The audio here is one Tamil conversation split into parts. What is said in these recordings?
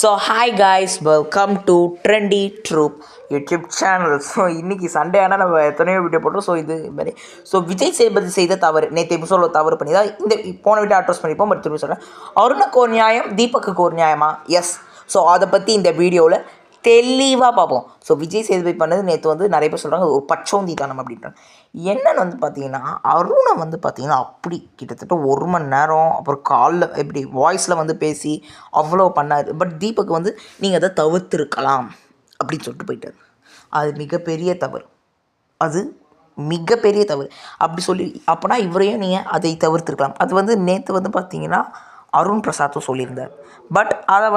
So hi guys, welcome to trendy troupe YouTube channel. So இன்றைக்கி சண்டே ஆனால் நம்ம எத்தனையோ வீடியோ போட்டோம். ஸோ இது மாதிரி விஜய் சேதுபதி செய்த தவறு, நேற்று எபிசோடில் தவறு பண்ணி தான் இந்த போன வீட்டை அட்ரஸ் பண்ணிப்போம். பட் திரும்பி சொல்கிறேன், அருணுக்கு ஒரு நியாயம், தீபக்கு ஒரு நியாயமா? எஸ். ஸோ அதை பற்றி இந்த வீடியோவில் தெளிவாக பார்ப்போம். ஸோ விஜய் சேதுபதி பண்ணது நேற்று நிறைய பேர் சொல்கிறாங்க ஒரு பச்சோந்தித்தனம் அப்படின்றாங்க. என்னென்னு பார்த்தீங்கன்னா, அருணை பார்த்தீங்கன்னா அப்படி கிட்டத்தட்ட 1 மணி நேரம் அப்புறம் காலில் எப்படி வாய்ஸில் பேசி அவ்வளோ பண்ணார். பட் தீபக் நீங்கள் அதை தவிர்த்துருக்கலாம் அப்படின்னு சொல்லிட்டு போயிட்டார். அது மிகப்பெரிய தவறு, அது மிகப்பெரிய தவறு. அப்படி சொல்லி அப்போனா இவரையும் நீங்கள் அதை தவிர்த்துருக்கலாம். அது நேற்று பார்த்தீங்கன்னா அருண் பிரசாத்தும் சொல்லியிருந்தார். பட் அதை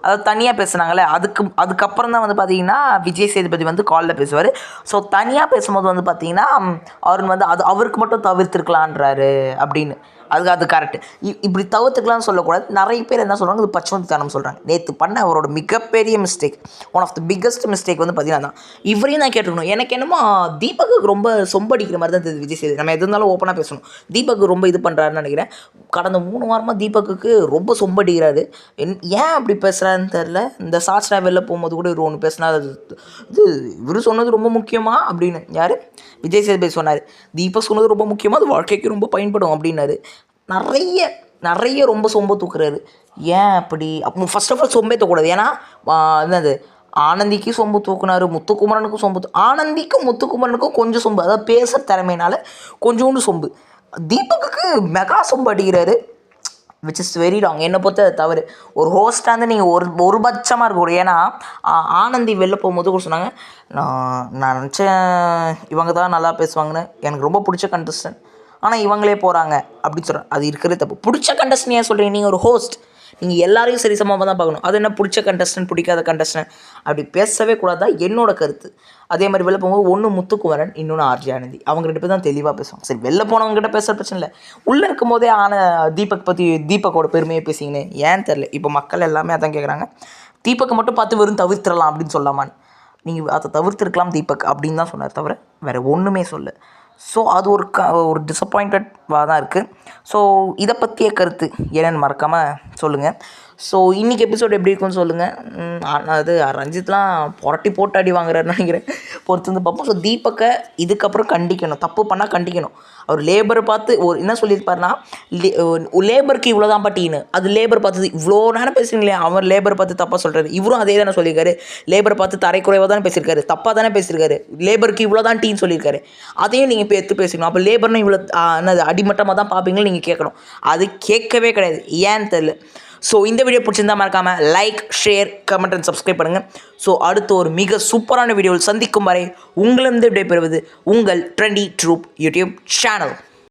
அதாவது தனியாக பேசுனாங்களே, அதுக்கப்புறம் தான் பார்த்தீங்கன்னா விஜய் சேதுபதி காலில் பேசுவார். ஸோ தனியாக பேசும்போது பார்த்தீங்கன்னா அருண் அது அவருக்கு மட்டும் தவிர்த்துருக்கலான்றாரு அப்படின்னு. அது கரெக்டு. இப்படி தவிர்த்துக்கலாம்னு சொல்லக்கூடாது. நிறைய பேர் என்ன சொல்கிறாங்க, இது பச்சோந்தித்தனம் சொல்கிறாங்க. நேற்று பண்ண அவரோட மிகப்பெரிய mistake, one of the biggest mistake பார்த்தீங்கன்னா தான். இவரையும் நான் கேட்டுக்கணும். எனக்கு என்னமோ தீபக்கு ரொம்ப சொம்படிக்கிற மாதிரி தான் தெரியுது விஜய் சேதுபதி. நம்ம எது இருந்தாலும் ஓப்பனாக பேசணும். தீபக் ரொம்ப இது பண்ணுறாருன்னு நினைக்கிறேன். கடந்த 3 வாரமாக தீபக்கு ரொம்ப சொம்படிக்கிறாரு. ஏன் அப்படி பேசுகிறாருன்னு தெரில. இந்த ஷார்ட்ஸ் வெளில போகும்போது கூட இவர் ஒன்று பேசினா, இது இவர் சொன்னது ரொம்ப முக்கியமாக அப்படின்னு. யார்? விஜய் சேதுபதி சொன்னார். தீபக் சொன்னது ரொம்ப முக்கியமாக, அது வாழ்க்கைக்கு ரொம்ப பயன்படும் அப்படின்னாரு. நிறைய ரொம்ப சொம்ப தூக்குறாரு. ஏன் அப்படி? அப்போ ஃபர்ஸ்ட் ஆஃப் ஆல் சொம்பே தூக்கக்கூடாது. ஏன்னா என்னது, ஆனந்திக்கு சொம்பு தூக்குனார், முத்துக்குமரனுக்கும் சொம்பு. ஆனந்திக்கும் முத்துக்குமரனுக்கும் கொஞ்சம் சொம்பு, அதாவது பேசுகிற திறமையினால கொஞ்சோண்டு சொம்பு. தீபக்கு மெகா சொம்பு அடிக்கிறாரு, விச் இஸ் வெரி ராங். என்னை பொறுத்த தவறு. ஒரு ஹோஸ்ட்டாக நீங்கள் ஒரு பட்சமாக இருக்கக்கூடாது. ஏன்னா ஆனந்தி வெளில போகும்போது கூட சொன்னாங்க, நான் நினச்சேன் இவங்க தான் நல்லா பேசுவாங்கன்னு, எனக்கு ரொம்ப பிடிச்ச கண்டஸ்டன்ட், ஆனால் இவங்களே போகிறாங்க அப்படின்னு சொல்கிறேன். அது இருக்கிறது தப்பு. பிடிச்ச கண்டஸ்டன் ஏன் சொல்கிறீங்க? நீங்கள் ஒரு ஹோஸ்ட், நீங்கள் எல்லாரையும் சரி சமமாக தான் பார்க்கணும். அது என்ன பிடிச்ச கண்டஸ்டன்ட் பிடிக்காத கண்டஸ்டன்ட் அப்படி பேசவே கூடாது தான் என்னோட கருத்து. அதே மாதிரி வெளில போகும்போது ஒன்று முத்துக்குமரன், இன்னொன்று ஆர்ஜே ஆனந்தி, அவங்க 2 பேர் தான் தெளிவாக பேசுவாங்க. சரி, வெளில போனவங்ககிட்ட பேசுகிற பிரச்சனை இல்லை. உள்ளே இருக்கும் போதே தீபக் பற்றி தீபக்கோட பெருமையை பேசிங்கன்னு ஏன் தெரில. இப்போ மக்கள் எல்லாமே அதான் கேட்குறாங்க, தீபக்கை மட்டும் பார்த்து வெறும் தவிர்த்திடலாம் அப்படின்னு சொல்லாமான்னு. நீங்கள் அதை தவிர்த்துருக்கலாம் தீபக் அப்படின்னு தான் சொன்னார், தவிர வேறு ஒன்றுமே சொல்ல. ஸோ அது ஒரு டிசப்பாயிண்டடாக தான் இருக்குது. ஸோ இதை பற்றிய கருத்து என்னென்னு மறக்காமல் சொல்லுங்கள். ஸோ இன்றைக்கி எபிசோடு எப்படி இருக்குன்னு சொல்லுங்கள். அது ரஞ்சித்லாம் புரட்டி போட்டு அடி வாங்குறாருன்னு நினைக்கிறேன். பொறுத்து பார்ப்போம். ஸோ தீபக்கை இதுக்கப்புறம் கண்டிக்கணும். தப்பு பண்ணால் கண்டிக்கணும். அவர் லேபரை பார்த்து என்ன சொல்லியிருப்பாருன்னா, லேபருக்கு இவ்வளோ தான் பட்டின்னு, அது லேபர் பார்த்து இவ்வளோ நேரம் பேசுறீங்களே, அவர் லேபரை பார்த்து தப்பாக சொல்கிறாரு. இவரும் அதே தானே சொல்லியிருக்காரு. லேபரை பார்த்து தரைக்குறைவாக தானே பேசியிருக்காரு, தப்பாக தானே பேசியிருக்காரு. லேபருக்கு இவ்வளோ தான் டீன்னு சொல்லியிருக்காரு. அதையும் நீங்கள் இப்போ எடுத்து பேசிக்கணும். அப்போ லேபர்னு இவ்வளோ என்னது அடிமட்டமாக தான் பார்ப்பீங்களா நீங்கள் கேட்கணும். அது கேட்கவே கிடையாது. ஏன்னு தெரில. ஸோ இந்த வீடியோ பிடிச்சிருந்தால் மறக்காமல் like, share, comment and subscribe பண்ணுங்கள். ஸோ அடுத்து ஒரு மிக சூப்பரான வீடியோவில் சந்திக்கும் வரை உங்களிருந்து விடைபெறுவது உங்கள் ட்ரெண்டி ட்ரூப் யூடியூப் சேனல்.